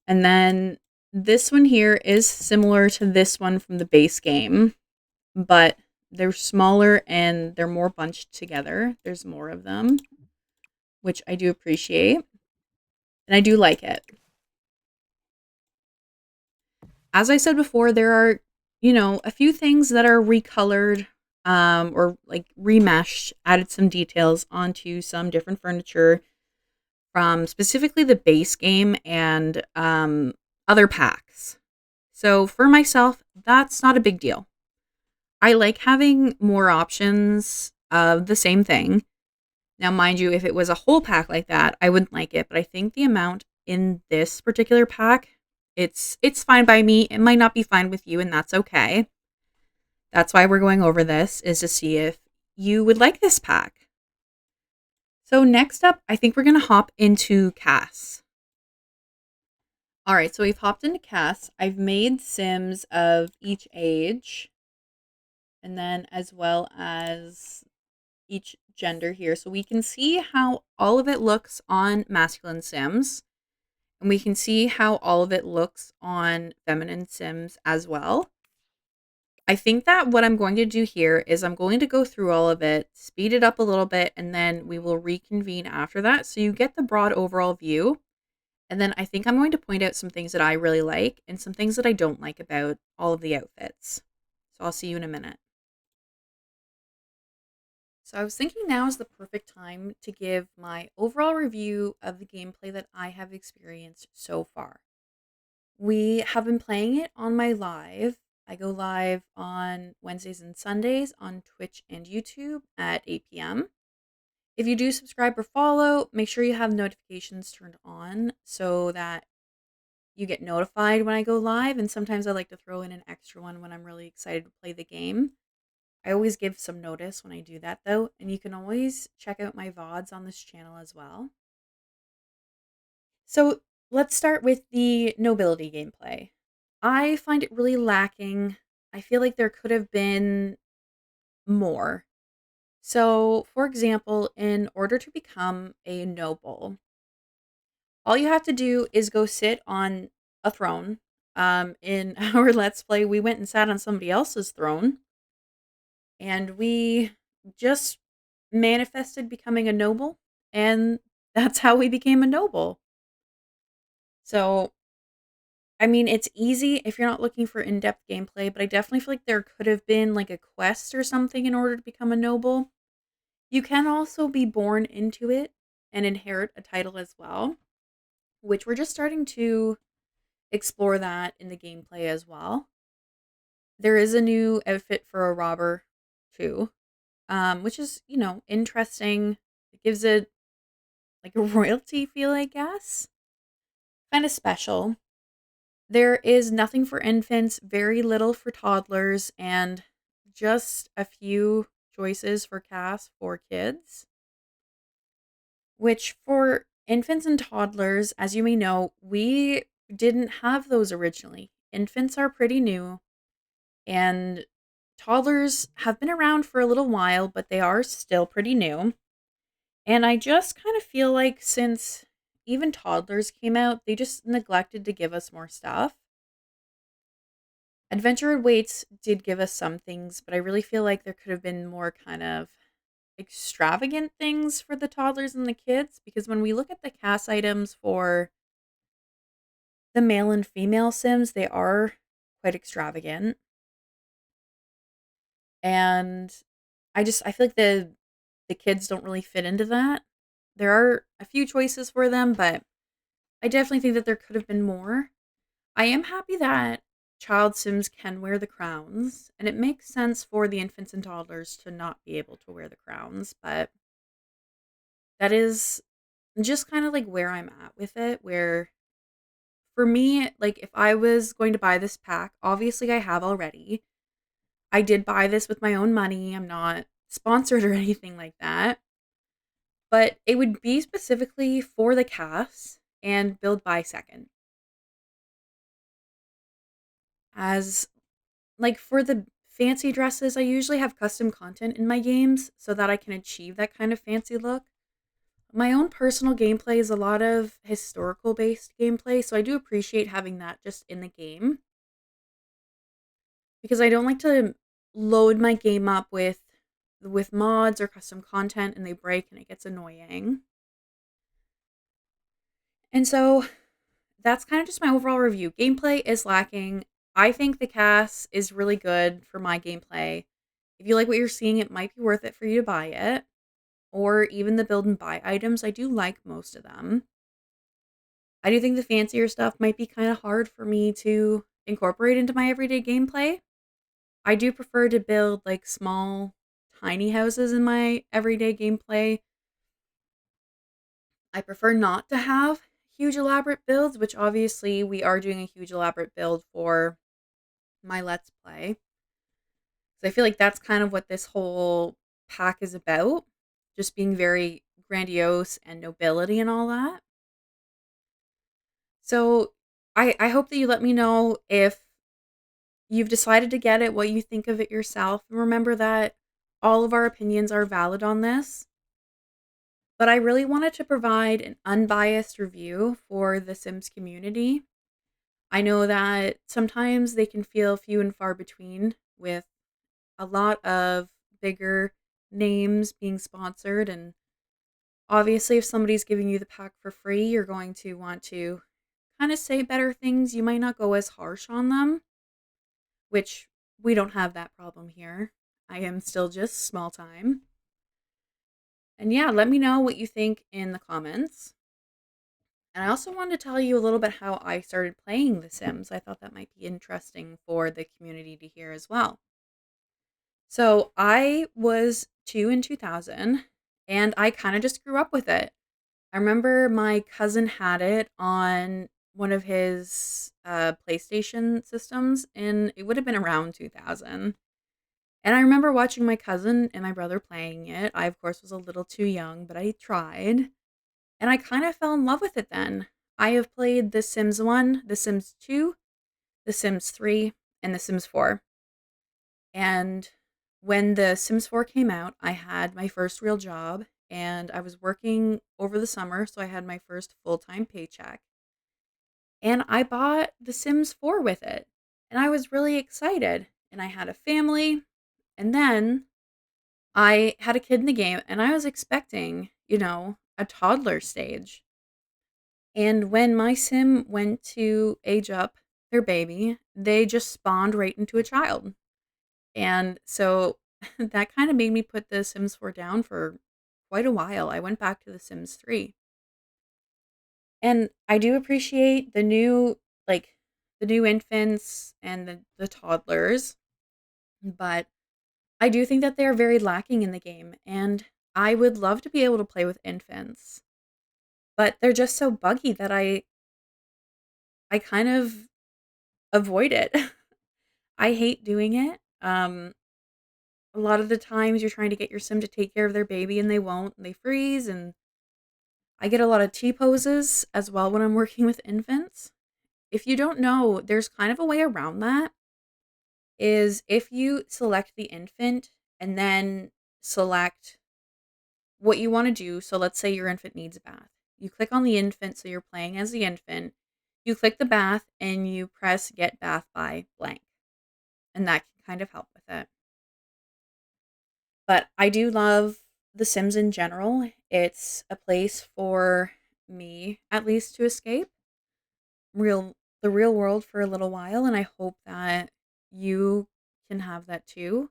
And then this one here is similar to this one from the base game, but They're smaller and they're more bunched together. There's more of them, which I do appreciate. And I do like it. As I said before, there are, a few things that are recolored or like remeshed, added some details onto some different furniture from specifically the base game and other packs. So for myself, that's not a big deal. I like having more options of the same thing. Now, mind you, if it was a whole pack like that, I wouldn't like it, but I think the amount in this particular pack, it's fine by me. It might not be fine with you, and that's okay. That's why we're going over this, is to see if you would like this pack. So next up, I think we're going to hop into Cass. All right, so we've hopped into Cass. I've made Sims of each age, and then as well as each gender here. So we can see how all of it looks on masculine Sims, and we can see how all of it looks on feminine Sims as well. I think that what I'm going to do here is I'm going to go through all of it, speed it up a little bit, and then we will reconvene after that. So you get the broad overall view. And then I think I'm going to point out some things that I really like and some things that I don't like about all of the outfits. So I'll see you in a minute. So I was thinking now is the perfect time to give my overall review of the gameplay that I have experienced so far. We have been playing it on my live. I go live on Wednesdays and Sundays on Twitch and YouTube at 8 p.m. If you do subscribe or follow, make sure you have notifications turned on so that you get notified when I go live. And sometimes I like to throw in an extra one when I'm really excited to play the game. I always give some notice when I do that though, and you can always check out my VODs on this channel as well. So let's start with the nobility gameplay. I find it really lacking. I feel like there could have been more. So, for example, in order to become a noble, all you have to do is go sit on a throne. In our Let's Play, we went and sat on somebody else's throne, and we just manifested becoming a noble, and that's how we became a noble. So, I mean, it's easy if you're not looking for in-depth gameplay, but I definitely feel like there could have been like a quest or something in order to become a noble. You can also be born into it and inherit a title as well, which we're just starting to explore that in the gameplay as well. There is a new outfit for a robber too, which is, interesting. It gives it like a royalty feel, I guess. Kind of special. There is nothing for infants, very little for toddlers, and just a few choices for Cass for kids. Which for infants and toddlers, as you may know, we didn't have those originally. Infants are pretty new, and toddlers have been around for a little while, but they are still pretty new. And I just kind of feel like since even toddlers came out, they just neglected to give us more stuff. Adventure Awaits did give us some things, but I really feel like there could have been more kind of extravagant things for the toddlers and the kids, because when we look at the Cass items for the male and female Sims, they are quite extravagant. And I feel like the kids don't really fit into that. There are a few choices for them, but I definitely think that there could have been more. I am happy that child Sims can wear the crowns, and it makes sense for the infants and toddlers to not be able to wear the crowns, but that is just kind of like where I'm at with it, where for me, like if I was going to buy this pack, obviously I have already. I did buy this with my own money. I'm not sponsored or anything like that. But it would be specifically for the Cass and Build by Second. As like for the fancy dresses, I usually have custom content in my games so that I can achieve that kind of fancy look. My own personal gameplay is a lot of historical based gameplay, so I do appreciate having that just in the game. Because I don't like to load my game up with mods or custom content and they break and it gets annoying. And so that's kind of just my overall review. Gameplay is lacking. I think the CAS is really good for my gameplay. If you like what you're seeing, it might be worth it for you to buy it. Or even the build and buy items. I do like most of them. I do think the fancier stuff might be kind of hard for me to incorporate into my everyday gameplay. I do prefer to build like small, tiny houses in my everyday gameplay. I prefer not to have huge elaborate builds, which obviously we are doing a huge elaborate build for my Let's Play. So I feel like that's kind of what this whole pack is about, just being very grandiose and nobility and all that. So I hope that you let me know if you've decided to get it, what you think of it yourself. And remember that all of our opinions are valid on this. But I really wanted to provide an unbiased review for the Sims community. I know that sometimes they can feel few and far between with a lot of bigger names being sponsored. And obviously, if somebody's giving you the pack for free, you're going to want to kind of say better things. You might not go as harsh on them, which we don't have that problem here. I am still just small time. And yeah, let me know what you think in the comments. And I also wanted to tell you a little bit how I started playing The Sims. I thought that might be interesting for the community to hear as well. So I was 2 in 2000, and I kind of just grew up with it. I remember my cousin had it on one of his PlayStation systems, and it would have been around 2000. And I remember watching my cousin and my brother playing it. I, of course, was a little too young, but I tried. And I kind of fell in love with it then. I have played The Sims 1, The Sims 2, The Sims 3, and The Sims 4. And when The Sims 4 came out, I had my first real job and I was working over the summer, so I had my first full-time paycheck. And I bought The Sims 4 with it. And I was really excited. And I had a family. And then I had a kid in the game and I was expecting, a toddler stage. And when my sim went to age up their baby, they just spawned right into a child. And so that kind of made me put The Sims 4 down for quite a while. I went back to The Sims 3. And I do appreciate the new infants and the toddlers, but I do think that they're very lacking in the game. And I would love to be able to play with infants, but they're just so buggy that I kind of avoid it. I hate doing it. A lot of the times you're trying to get your sim to take care of their baby and they won't, and they freeze. And I get a lot of T poses as well when I'm working with infants. If you don't know, there's kind of a way around that. Is if you select the infant and then select what you want to do. So let's say your infant needs a bath. You click on the infant, so you're playing as the infant. You click the bath and you press get bath by blank. And that can kind of help with it. But I do love The Sims in general. It's a place for me, at least, to escape the real world for a little while, and I hope that you can have that too.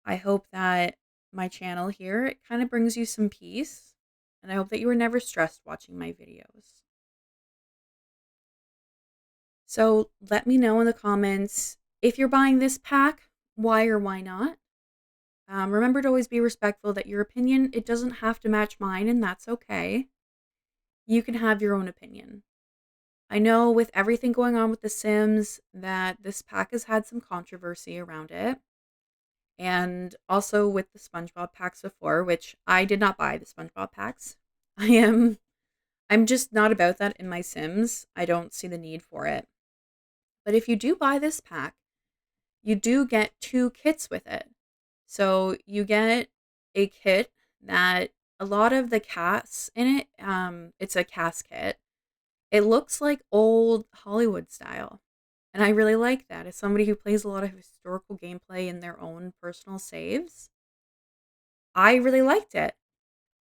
I hope that my channel here it kind of brings you some peace, and I hope that you are never stressed watching my videos. So let me know in the comments if you're buying this pack, why or why not. Remember to always be respectful that your opinion, it doesn't have to match mine, and that's okay. You can have your own opinion. I know with everything going on with The Sims that this pack has had some controversy around it. And also with the SpongeBob packs before, which I did not buy the SpongeBob packs. I'm just not about that in my Sims. I don't see the need for it. But if you do buy this pack, you do get 2 kits with it. So you get a kit that a lot of the cats in it, it's a cast kit. It looks like old Hollywood style. And I really like that. As somebody who plays a lot of historical gameplay in their own personal saves, I really liked it.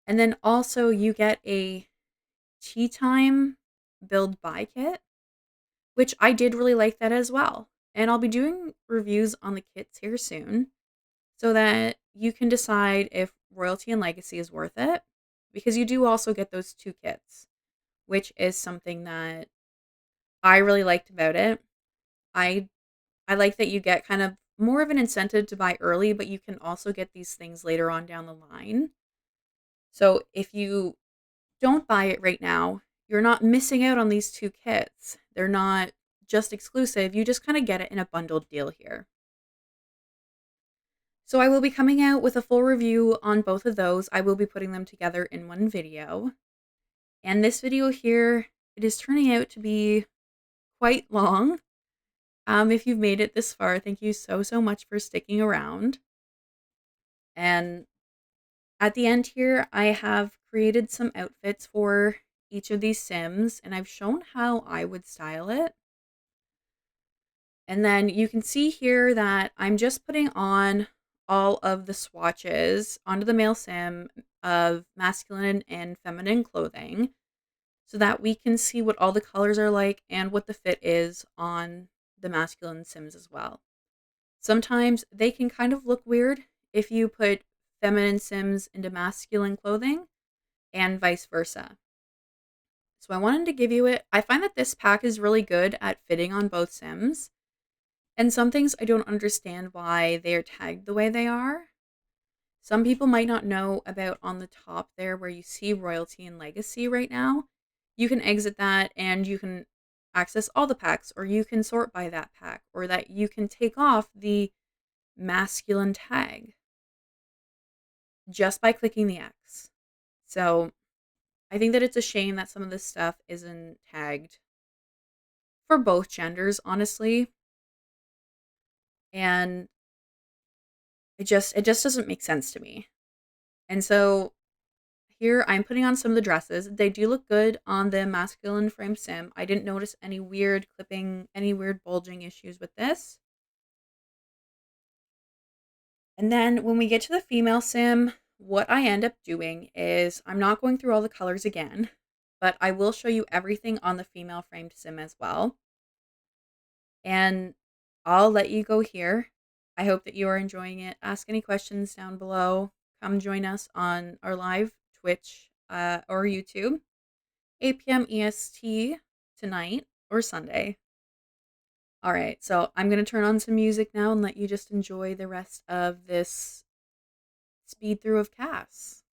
And then also you get a tea time build buy kit, which I did really like that as well. And I'll be doing reviews on the kits here soon so that you can decide if Royalty and Legacy is worth it, because you do also get those two kits, which is something that I really liked about it. I I like that you get kind of more of an incentive to buy early, but you can also get these things later on down the line. So if you don't buy it right now, you're not missing out on these two kits. They're not just exclusive. You just kind of get it in a bundled deal here. So I will be coming out with a full review on both of those. I will be putting them together in one video. And this video here, it is turning out to be quite long. If you've made it this far, thank you so much for sticking around. And at the end here, I have created some outfits for each of these Sims, and I've shown how I would style it. And then you can see here that I'm just putting on all of the swatches onto the male Sim of masculine and feminine clothing so that we can see what all the colors are like and what the fit is on the masculine Sims as well. Sometimes they can kind of look weird if you put feminine Sims into masculine clothing and vice versa. So I wanted to give you it. I find that this pack is really good at fitting on both Sims. And some things I don't understand why they are tagged the way they are. Some people might not know about on the top there where you see Royalty and Legacy right now. You can exit that and you can access all the packs, or you can sort by that pack, or that you can take off the masculine tag just by clicking the X. So I think that it's a shame that some of this stuff isn't tagged for both genders, honestly. And it just doesn't make sense to me. And so here I'm putting on some of the dresses. They do look good on the masculine frame Sim. I didn't notice any weird clipping, any weird bulging issues with this. And then when we get to the female Sim, what I end up doing is I'm not going through all the colors again, but I will show you everything on the female framed Sim as well. And I'll let you go here. I hope that you are enjoying it. Ask any questions down below. Come join us on our live Twitch or YouTube, 8 p.m. EST tonight or Sunday. All right, so I'm going to turn on some music now and let you just enjoy the rest of this speed through of Cass.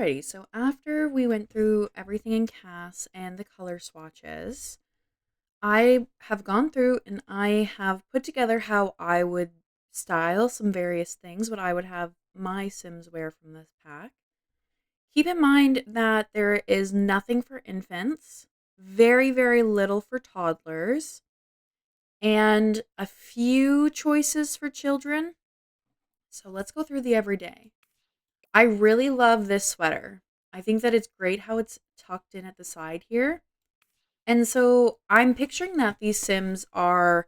Alrighty, so after we went through everything in CAS and the color swatches, I have gone through and I have put together how I would style some various things, what I would have my Sims wear from this pack. Keep in mind that there is nothing for infants, very, very little for toddlers, and a few choices for children. So let's go through the everyday. I really love this sweater. I think that it's great how it's tucked in at the side here. And so I'm picturing that these Sims are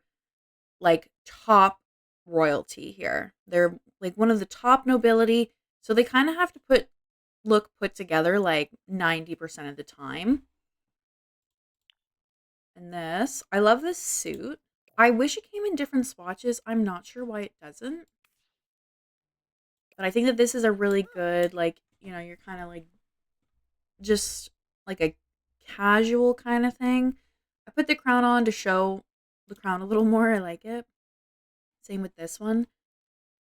like top royalty here. They're like one of the top nobility. So they kind of have to put together like 90% of the time. And this, I love this suit. I wish it came in different swatches. I'm not sure why it doesn't. But I think that this is a really good, like, you're kind of like just like a casual kind of thing. I put the crown on to show the crown a little more. I like it. Same with this one.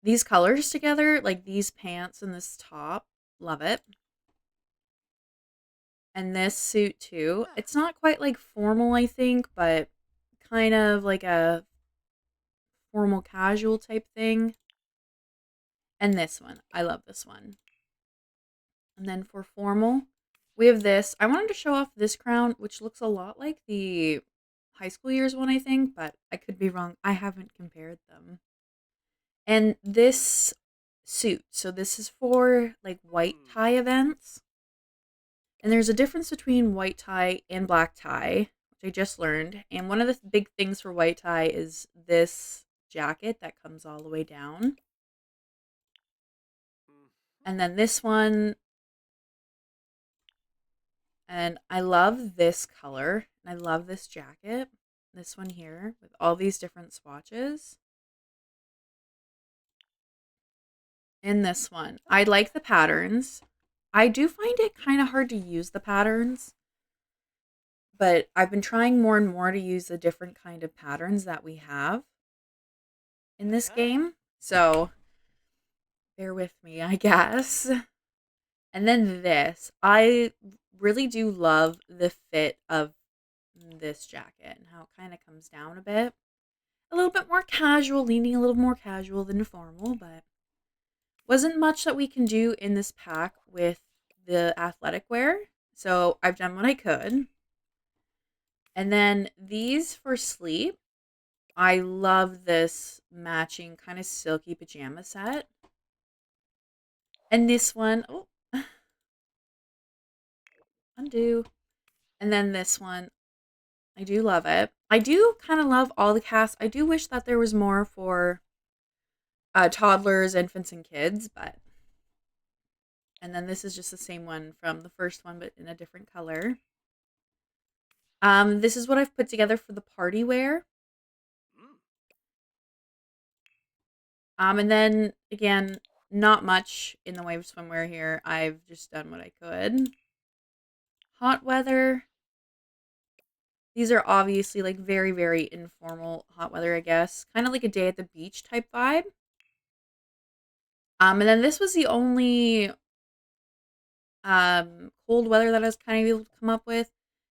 These colors together, like these pants and this top, love it. And this suit too. It's not quite like formal, I think, but kind of like a formal casual type thing. And this one. I love this one. And then for formal, we have this. I wanted to show off this crown, which looks a lot like the high school years one, I think, but I could be wrong. I haven't compared them. And this suit. So this is for like white tie events. And there's a difference between white tie and black tie, which I just learned. And one of the big things for white tie is this jacket that comes all the way down. And then this one. And I love this color. And I love this jacket. This one here with all these different swatches. In this one, I like the patterns. I do find it kind of hard to use the patterns, but I've been trying more and more to use the different kind of patterns that we have in this game. So bear with me, I guess. And then this, I really do love the fit of this jacket and how it kind of comes down a bit. A little bit more casual, leaning a little more casual than formal, but wasn't much that we can do in this pack with the athletic wear. So I've done what I could. And then these for sleep. I love this matching kind of silky pajama set. And this one, oh, undo. And then this one, I do love it. I do kind of love all the cast. I do wish that there was more for toddlers, infants, and kids, but. And then this is just the same one from the first one, but in a different color. This is what I've put together for the party wear. And then again, not much in the way of swimwear here. I've just done what I could. Hot weather. These are obviously like very, very informal hot weather, I guess. Kind of like a day at the beach type vibe. And then this was the only cold weather that I was kind of able to come up with.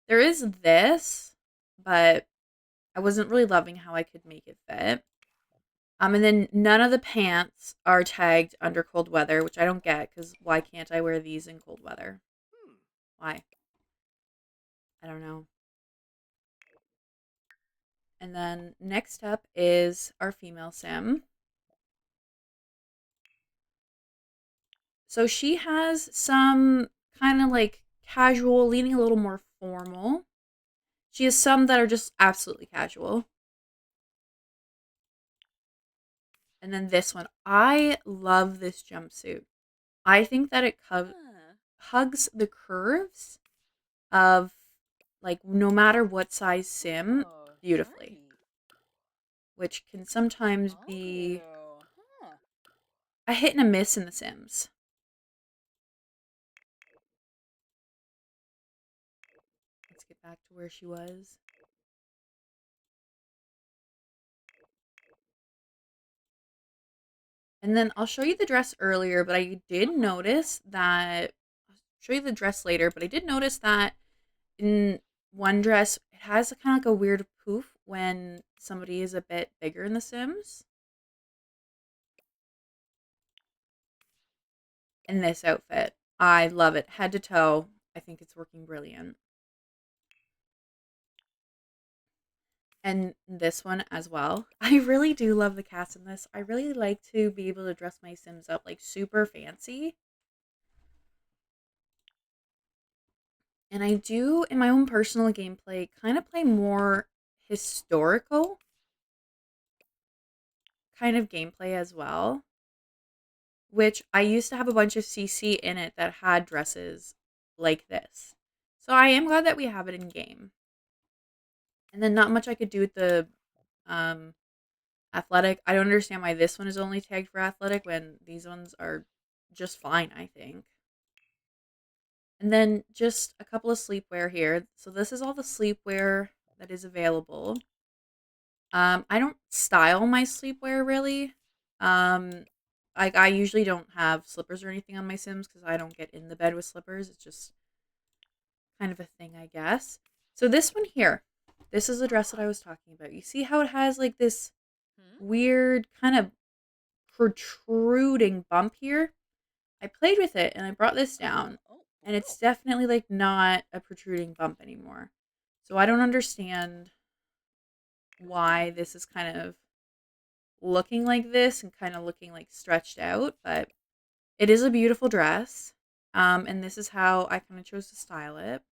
There is this, but I wasn't really loving how I could make it fit. And then none of the pants are tagged under cold weather, which I don't get because why can't I wear these in cold weather? Why? I don't know. And then next up is our female sim. So she has some kind of like casual, leaning a little more formal. She has some that are just absolutely casual. And then this one. I love this jumpsuit. I think that it hugs the curves of like no matter what size sim beautifully, which can sometimes be a hit and a miss in the Sims. Let's get back to where she was. And then I'll show you the dress earlier, but I did notice that show you the dress later, but I did notice that in one dress, it has kind of like a weird poof when somebody is a bit bigger in The Sims. In this outfit, I love it head to toe. I think it's working brilliant. And this one as well. I really do love the cast in this. I really like to be able to dress my Sims up like super fancy. And I do, in my own personal gameplay, kind of play more historical kind of gameplay as well, which I used to have a bunch of CC in it that had dresses like this. So I am glad that we have it in game. And then not much I could do with the um, athletic. I don't understand why this one is only tagged for athletic when these ones are just fine, I think. And then just a couple of sleepwear here. So this is all the sleepwear that is available. I don't style my sleepwear really. Um, like I usually don't have slippers or anything on my Sims because I don't get in the bed with slippers. It's just kind of a thing, I guess. So this one here, this is the dress that I was talking about. You see how it has like this weird kind of protruding bump here? I played with it and I brought this down, and it's definitely like not a protruding bump anymore. So I don't understand why this is kind of looking like this and kind of looking like stretched out, but it is a beautiful dress. And this is how I kind of chose to style it.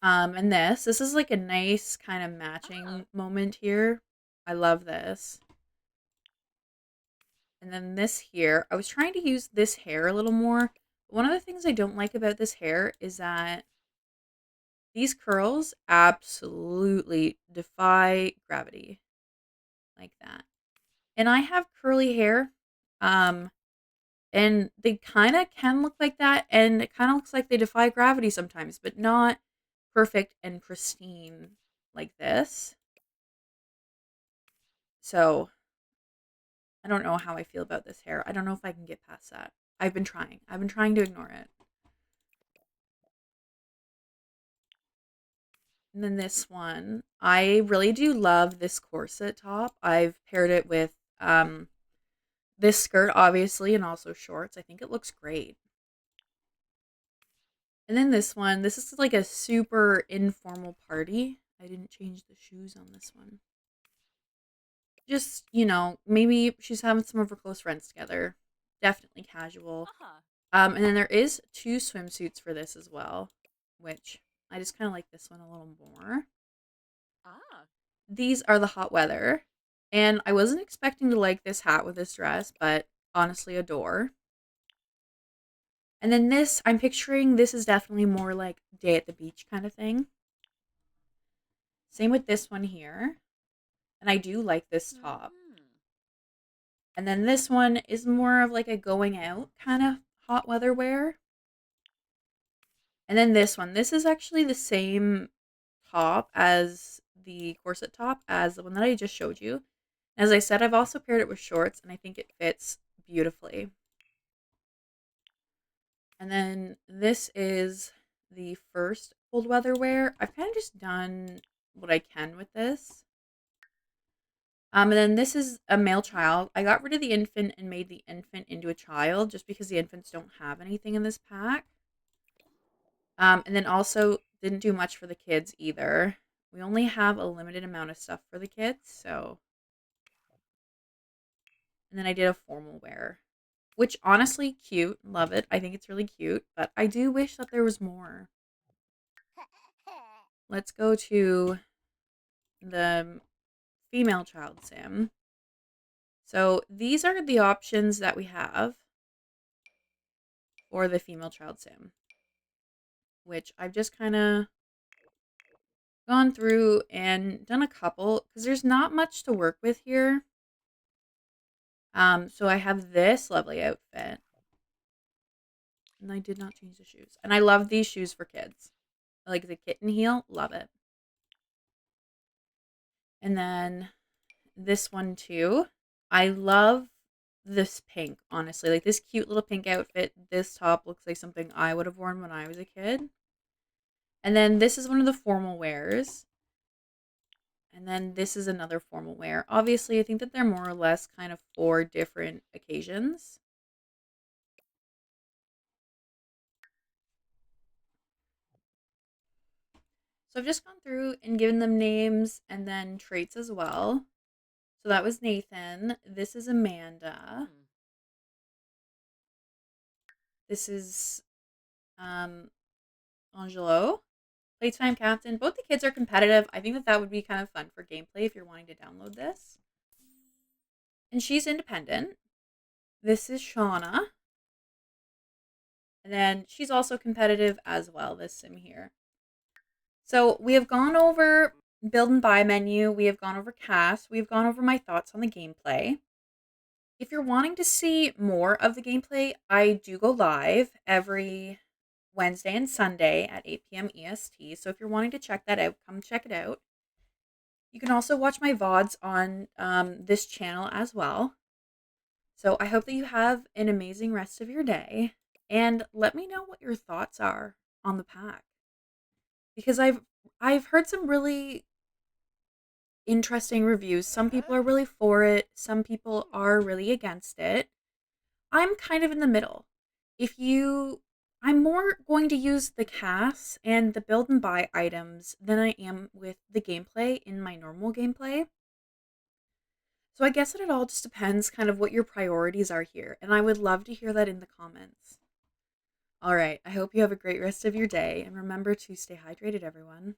And this is like a nice kind of matching moment here. I love this. And then this here, I was trying to use this hair a little more. One of the things I don't like about this hair is that these curls absolutely defy gravity like that. And I have curly hair. And they kind of can look like that, and it kind of looks like they defy gravity sometimes, but not perfect and pristine like this. So I don't know how I feel about this hair. I don't know if I can get past that. I've been trying. I've been trying to ignore it. And then this one, I really do love this corset top. I've paired it with this skirt, obviously, and also shorts. I think it looks great. And then this one, this is like a super informal party. I didn't change the shoes on this one. Just, maybe she's having some of her close friends together. Definitely casual. And then there is 2 swimsuits for this as well, which I just kind of like this one a little more. These are the hot weather. And I wasn't expecting to like this hat with this dress, but honestly adore. And then this, I'm picturing this is definitely more like day at the beach kind of thing. Same with this one here. And I do like this top. And then this one is more of like a going out kind of hot weather wear. And then this one, this is actually the same top as the corset top as the one that I just showed you. As I said, I've also paired it with shorts, and I think it fits beautifully. And then this is the first cold weather wear. I've kind of just done what I can with this. And then this is a male child. I got rid of the infant and made the infant into a child just because the infants don't have anything in this pack. And then also didn't do much for the kids either. We only have a limited amount of stuff for the kids, so. And then I did a formal wear, which honestly cute. Love it. I think it's really cute, but I do wish that there was more. Let's go to the female child sim. So these are the options that we have for the female child sim, which I've just kind of gone through and done a couple because there's not much to work with here. So I have this lovely outfit, and I did not change the shoes, and I love these shoes for kids. I like the kitten heel, love it. And then this one too. I love this pink, honestly. Like this cute little pink outfit. This top looks like something I would have worn when I was a kid. And then this is one of the formal wears. And then this is another formal wear. Obviously, I think that they're more or less kind of for different occasions. So I've just gone through and given them names and then traits as well. So that was Nathan. This is Amanda. This is Angelo. Playtime captain. Both the kids are competitive. I think that that would be kind of fun for gameplay if you're wanting to download this. And she's independent. This is Shauna. And then she's also competitive as well, this sim here. So we have gone over build and buy menu. We have gone over cast. We have gone over my thoughts on the gameplay. If you're wanting to see more of the gameplay, I do go live every Wednesday and Sunday at 8 p.m. EST. So if you're wanting to check that out, come check it out. You can also watch my VODs on this channel as well. So I hope that you have an amazing rest of your day. And let me know what your thoughts are on the pack. Because I've heard some really interesting reviews. Some people are really for it, some people are really against it. I'm kind of in the middle. If you I'm more going to use the casts and the build and buy items than I am with the gameplay in my normal gameplay. So I guess that it all just depends kind of what your priorities are here, and I would love to hear that in the comments. All right, I hope you have a great rest of your day, and remember to stay hydrated, everyone.